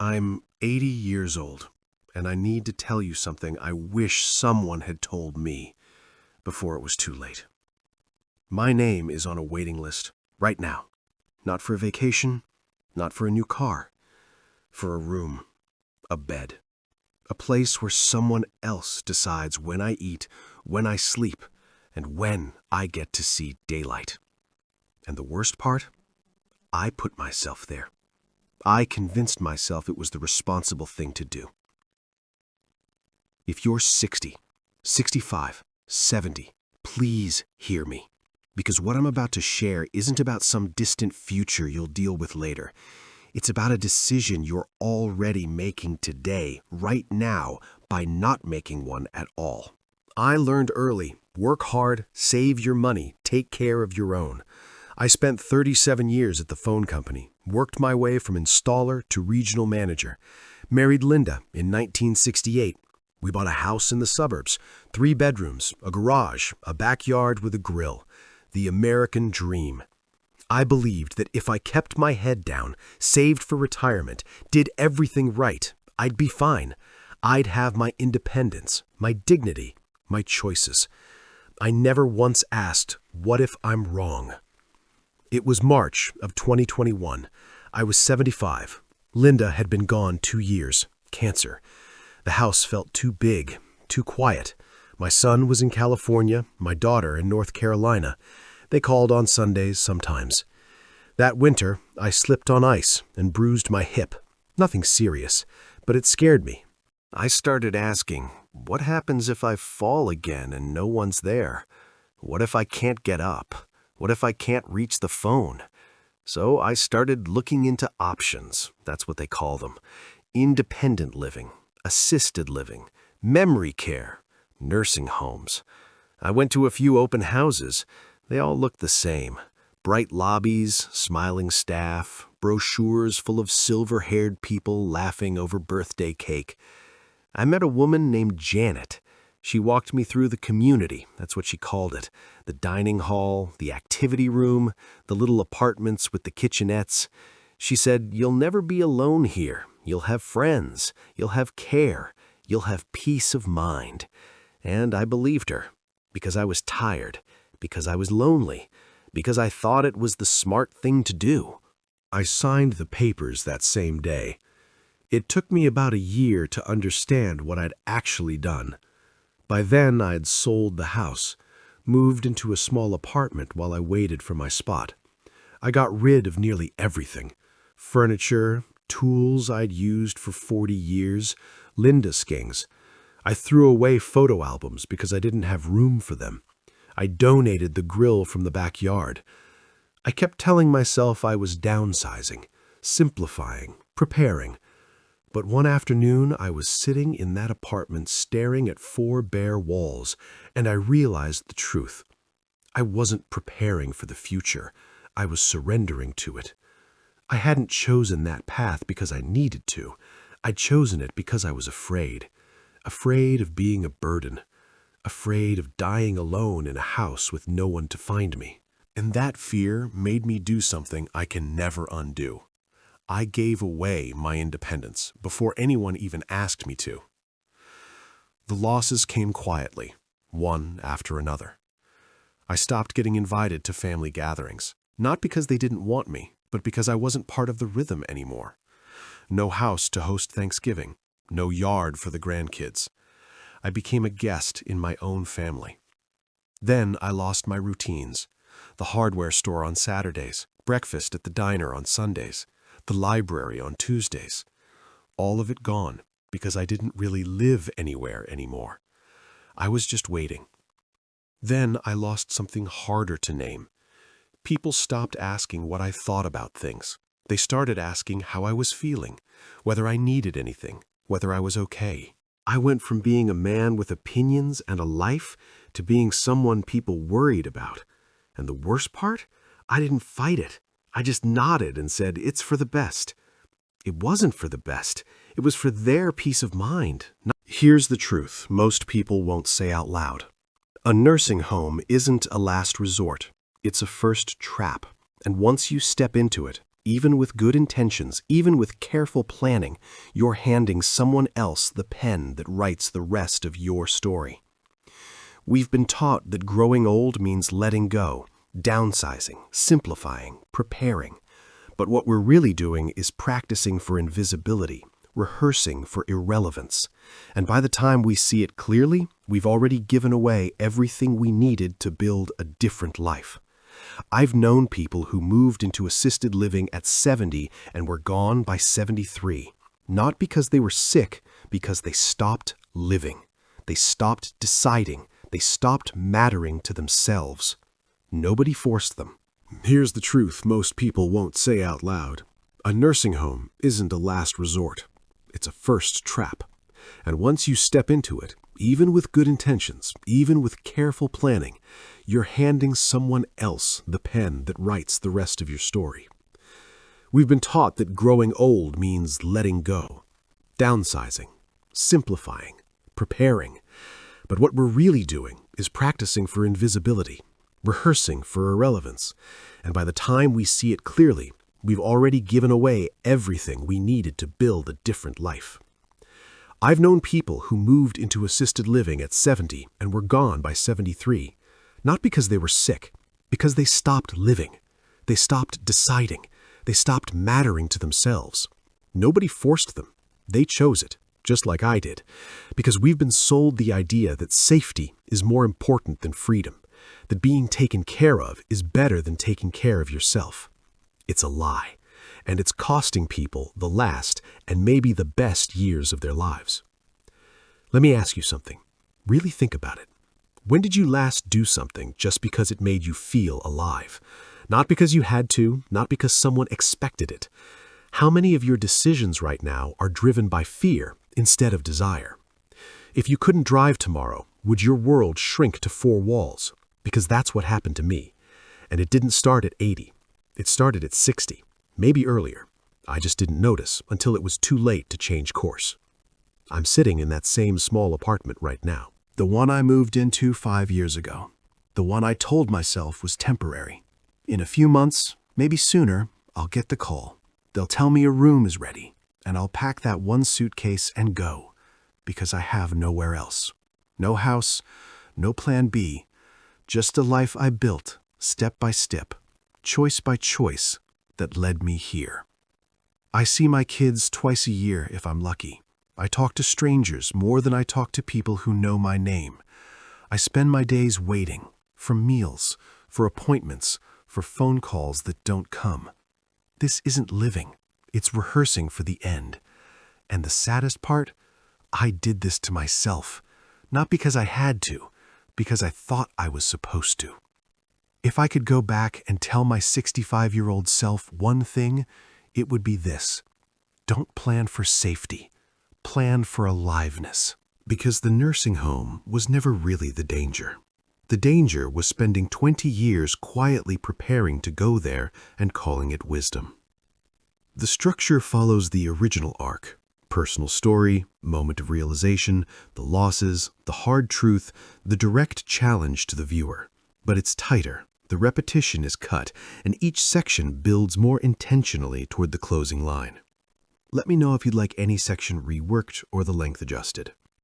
I'm 80 years old, and I need to tell you something I wish someone had told me before it was too late. My name is on a waiting list right now. Not for a vacation, not for a new car. For a room, a bed, a place where someone else decides when I eat, when I sleep, and when I get to see daylight. And the worst part? I put myself there. I convinced myself it was the responsible thing to do. If you're 60, 65, 70, please hear me. Because what I'm about to share isn't about some distant future you'll deal with later. It's about a decision you're already making today, right now, by not making one at all. I learned early, work hard, save your money, take care of your own. I spent 37 years at the phone company, worked my way from installer to regional manager. Married Linda in 1968. We bought a house in the suburbs, 3 bedrooms, a garage, a backyard with a grill. The American dream. I believed that if I kept my head down, saved for retirement, did everything right, I'd be fine. I'd have my independence, my dignity, my choices. I never once asked, what if I'm wrong? It was March of 2021. I was 75. Linda had been gone 2 years. Cancer. The house felt too big, too quiet. My son was in California, my daughter in North Carolina. They called on Sundays sometimes. That winter, I slipped on ice and bruised my hip. Nothing serious, but it scared me. I started asking, what happens if I fall again and no one's there? What if I can't get up? What if I can't reach the phone? So I started looking into options. That's what they call them. Independent living, assisted living, memory care, nursing homes. I went to a few open houses. They all looked the same. Bright lobbies, smiling staff, brochures full of silver-haired people laughing over birthday cake. I met a woman named Janet. She walked me through the community, that's what she called it. The dining hall, the activity room, the little apartments with the kitchenettes. She said, you'll never be alone here. You'll have friends. You'll have care. You'll have peace of mind. And I believed her, because I was tired, because I was lonely, because I thought it was the smart thing to do. I signed the papers that same day. It took me about a year to understand what I'd actually done. By then, I'd sold the house, moved into a small apartment while I waited for my spot. I got rid of nearly everything. Furniture, tools I'd used for 40 years, Linda skeins. I threw away photo albums because I didn't have room for them. I donated the grill from the backyard. I kept telling myself I was downsizing, simplifying, preparing. But one afternoon, I was sitting in that apartment staring at 4 bare walls, and I realized the truth. I wasn't preparing for the future. I was surrendering to it. I hadn't chosen that path because I needed to. I'd chosen it because I was afraid. Afraid of being a burden. Afraid of dying alone in a house with no one to find me. And that fear made me do something I can never undo. I gave away my independence before anyone even asked me to. The losses came quietly, one after another. I stopped getting invited to family gatherings, not because they didn't want me, but because I wasn't part of the rhythm anymore. No house to host Thanksgiving, no yard for the grandkids. I became a guest in my own family. Then I lost my routines. The hardware store on Saturdays, breakfast at the diner on Sundays, the library on Tuesdays. All of it gone because I didn't really live anywhere anymore. I was just waiting. Then I lost something harder to name. People stopped asking what I thought about things. They started asking how I was feeling, whether I needed anything, whether I was okay. I went from being a man with opinions and a life to being someone people worried about. And the worst part? I didn't fight it. I just nodded and said, it's for the best. It wasn't for the best. It was for their peace of mind. Here's the truth most people won't say out loud. A nursing home isn't a last resort. It's a first trap. And once you step into it, even with good intentions, even with careful planning, you're handing someone else the pen that writes the rest of your story. We've been taught that growing old means letting go, downsizing, simplifying, preparing. But what we're really doing is practicing for invisibility, rehearsing for irrelevance. And by the time we see it clearly, we've already given away everything we needed to build a different life. I've known people who moved into assisted living at 70 and were gone by 73. Not because they were sick, because they stopped living. They stopped deciding. They stopped mattering to themselves. Nobody forced them. Here's the truth most people won't say out loud. A nursing home isn't a last resort. It's a first trap. And once you step into it, even with good intentions, even with careful planning, you're handing someone else the pen that writes the rest of your story. We've been taught that growing old means letting go, downsizing, simplifying, preparing. But what we're really doing is practicing for invisibility, rehearsing for irrelevance. And by the time we see it clearly, we've already given away everything we needed to build a different life. I've known people who moved into assisted living at 70 and were gone by 73, not because they were sick, because they stopped living. They stopped deciding. They stopped mattering to themselves. Nobody forced them. They chose it, just like I did, because we've been sold the idea that safety is more important than freedom, that being taken care of is better than taking care of yourself. It's a lie, and it's costing people the last and maybe the best years of their lives. Let me ask you something. Really think about it. When did you last do something just because it made you feel alive? Not because you had to, not because someone expected it. How many of your decisions right now are driven by fear instead of desire? If you couldn't drive tomorrow, would your world shrink to 4 walls? Because that's what happened to me. And it didn't start at 80. It started at 60, maybe earlier. I just didn't notice until it was too late to change course. I'm sitting in that same small apartment right now. The one I moved into 5 years ago. The one I told myself was temporary. In a few months, maybe sooner, I'll get the call. They'll tell me a room is ready, and I'll pack that one suitcase and go, because I have nowhere else. No house, no plan B, just a life I built, step by step, choice by choice, that led me here. I see my kids twice a year if I'm lucky. I talk to strangers more than I talk to people who know my name. I spend my days waiting, for meals, for appointments, for phone calls that don't come. This isn't living. It's rehearsing for the end. And the saddest part? I did this to myself. Not because I had to, because I thought I was supposed to. If I could go back and tell my 65-year-old self one thing, it would be this. Don't plan for safety. Plan for aliveness. Because the nursing home was never really the danger. The danger was spending 20 years quietly preparing to go there and calling it wisdom. The structure follows the original arc. Personal story, moment of realization, the losses, the hard truth, the direct challenge to the viewer. But it's tighter, the repetition is cut, and each section builds more intentionally toward the closing line. Let me know if you'd like any section reworked or the length adjusted.